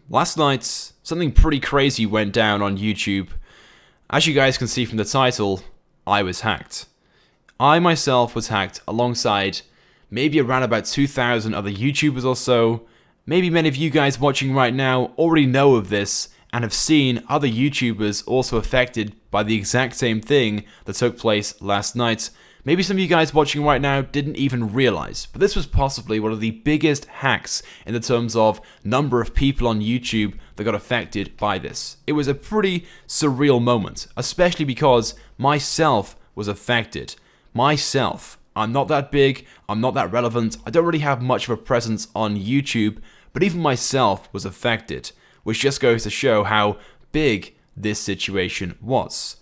Last night, something pretty crazy went down on YouTube. As you guys can see from the title, I was hacked. I myself was hacked alongside maybe around about 2,000 other YouTubers or so. Maybe many of you guys watching right now already know of this and have seen other YouTubers also affected by the exact same thing that took place last night. Maybe some of you guys watching right now didn't even realize, but this was possibly one of the biggest hacks in the terms of number of people on YouTube that got affected by this. It was a pretty surreal moment, especially because myself was affected. Myself. I'm not that big, I'm not that relevant, I don't really have much of a presence on YouTube, but even myself was affected, which just goes to show how big this situation was.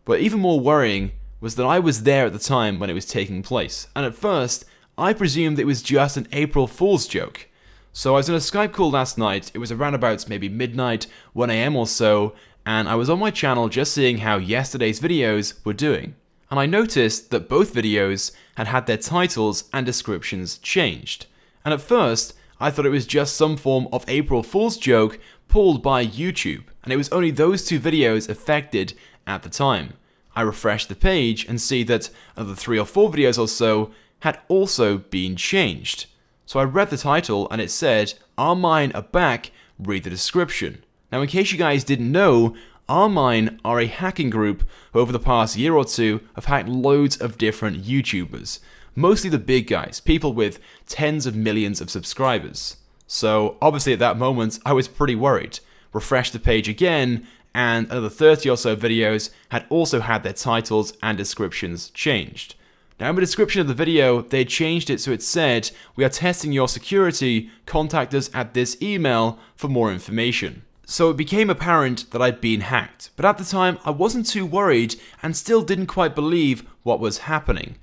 But even more worrying was that I was there at the time when it was taking place, and at first, I presumed it was just an April Fool's joke. So I was in a Skype call last night, it was around about maybe midnight, 1 AM or so, and I was on my channel just seeing how yesterday's videos were doing. And I noticed that both videos had their titles and descriptions changed. And at first, I thought it was just some form of April Fool's joke pulled by YouTube, and it was only those two videos affected at the time. I refreshed the page and see that another 3 or 4 videos or so had also been changed. So I read the title and it said, "Armine are back, read the description." Now in case you guys didn't know, Armine are a hacking group who over the past year or two have hacked loads of different YouTubers. Mostly the big guys, people with tens of millions of subscribers. So obviously at that moment I was pretty worried. Refreshed the page again, and another 30 or so videos had also had their titles and descriptions changed. Now in the description of the video, they changed it so it said, "We are testing your security, contact us at this email for more information." So it became apparent that I'd been hacked, but at the time I wasn't too worried and still didn't quite believe what was happening.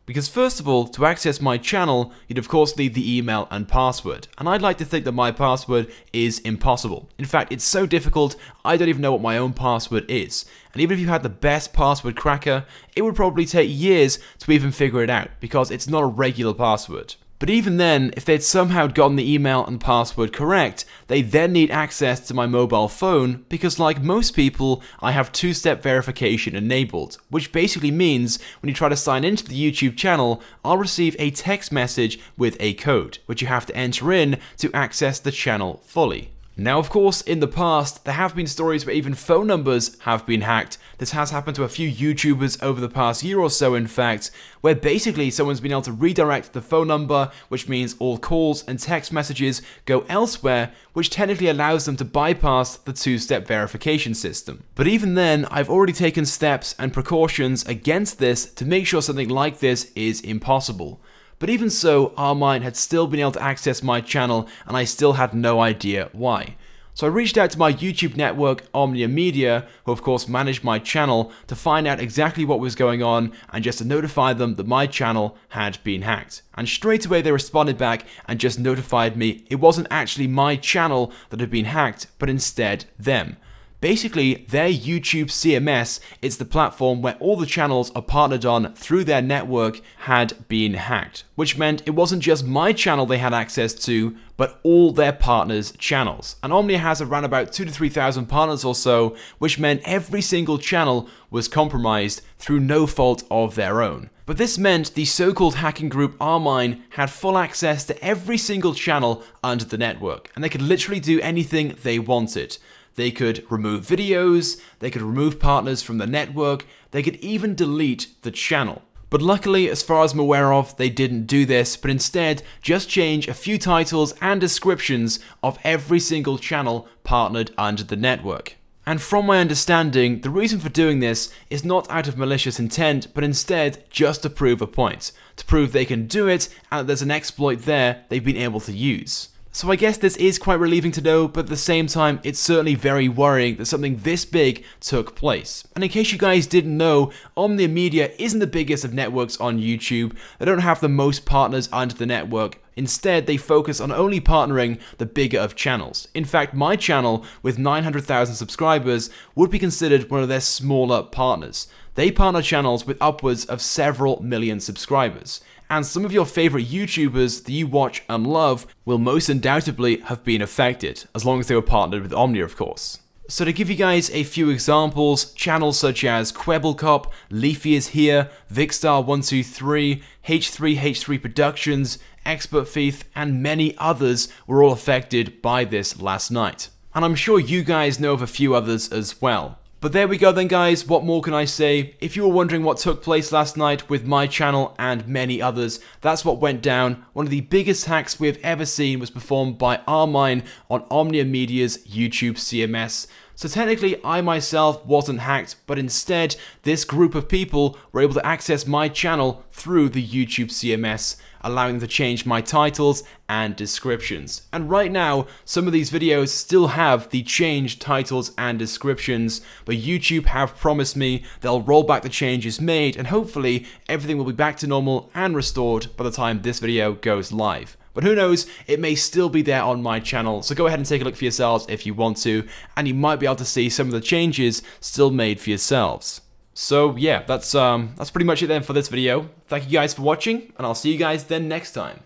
Because first of all, to access my channel, you'd of course need the email and password, and I'd like to think that my password is impossible. In fact, it's so difficult, I don't even know what my own password is. And even if you had the best password cracker, it would probably take years to even figure it out, because it's not a regular password. But even then, if they'd somehow gotten the email and password correct, they then need access to my mobile phone because like most people, I have two-step verification enabled, which basically means when you try to sign into the YouTube channel, I'll receive a text message with a code, which you have to enter in to access the channel fully. Now of course, in the past, there have been stories where even phone numbers have been hacked. This has happened to a few YouTubers over the past year or so in fact, where basically someone's been able to redirect the phone number, which means all calls and text messages go elsewhere, which technically allows them to bypass the two-step verification system. But even then, I've already taken steps and precautions against this to make sure something like this is impossible. But even so, Armine had still been able to access my channel and I still had no idea why. So I reached out to my YouTube network, Omnia Media, who of course managed my channel, to find out exactly what was going on and just to notify them that my channel had been hacked. And straight away they responded back and just notified me it wasn't actually my channel that had been hacked, but instead them. Basically, their YouTube CMS is the platform where all the channels are partnered on through their network had been hacked, which meant it wasn't just my channel they had access to, but all their partners' channels. And Omnia has around about 2,000 to 3,000 partners or so, which meant every single channel was compromised through no fault of their own. But this meant the so-called hacking group Armine had full access to every single channel under the network, and they could literally do anything they wanted. They could remove videos, they could remove partners from the network, they could even delete the channel. But luckily, as far as I'm aware of, they didn't do this, but instead just change a few titles and descriptions of every single channel partnered under the network. And from my understanding, the reason for doing this is not out of malicious intent, but instead just to prove a point. To prove they can do it and that there's an exploit there they've been able to use. So I guess this is quite relieving to know, but at the same time, it's certainly very worrying that something this big took place. And in case you guys didn't know, Omnia Media isn't the biggest of networks on YouTube. They don't have the most partners under the network. Instead, they focus on only partnering the bigger of channels. In fact, my channel, with 900,000 subscribers, would be considered one of their smaller partners. They partner channels with upwards of several million subscribers. and some of your favorite YouTubers that you watch and love will most undoubtedly have been affected, as long as they were partnered with Omnia, of course. So to give you guys a few examples, channels such as Kwebbelkop, Leafy is Here, Vicstar123, H3H3 Productions, Expert Thief, and many others were all affected by this last night. And I'm sure you guys know of a few others as well. But there we go then guys, what more can I say? If you were wondering what took place last night with my channel and many others, that's what went down. One of the biggest hacks we have ever seen was performed by Armine on Omnia Media's YouTube CMS. So technically I myself wasn't hacked, but instead this group of people were able to access my channel through the YouTube CMS, allowing them to change my titles and descriptions. And right now, some of these videos still have the changed titles and descriptions, but YouTube have promised me they'll roll back the changes made, and hopefully everything will be back to normal and restored by the time this video goes live. But who knows, it may still be there on my channel, so go ahead and take a look for yourselves if you want to, and you might be able to see some of the changes still made for yourselves. So yeah, that's pretty much it then for this video. Thank you guys for watching, and I'll see you guys then next time.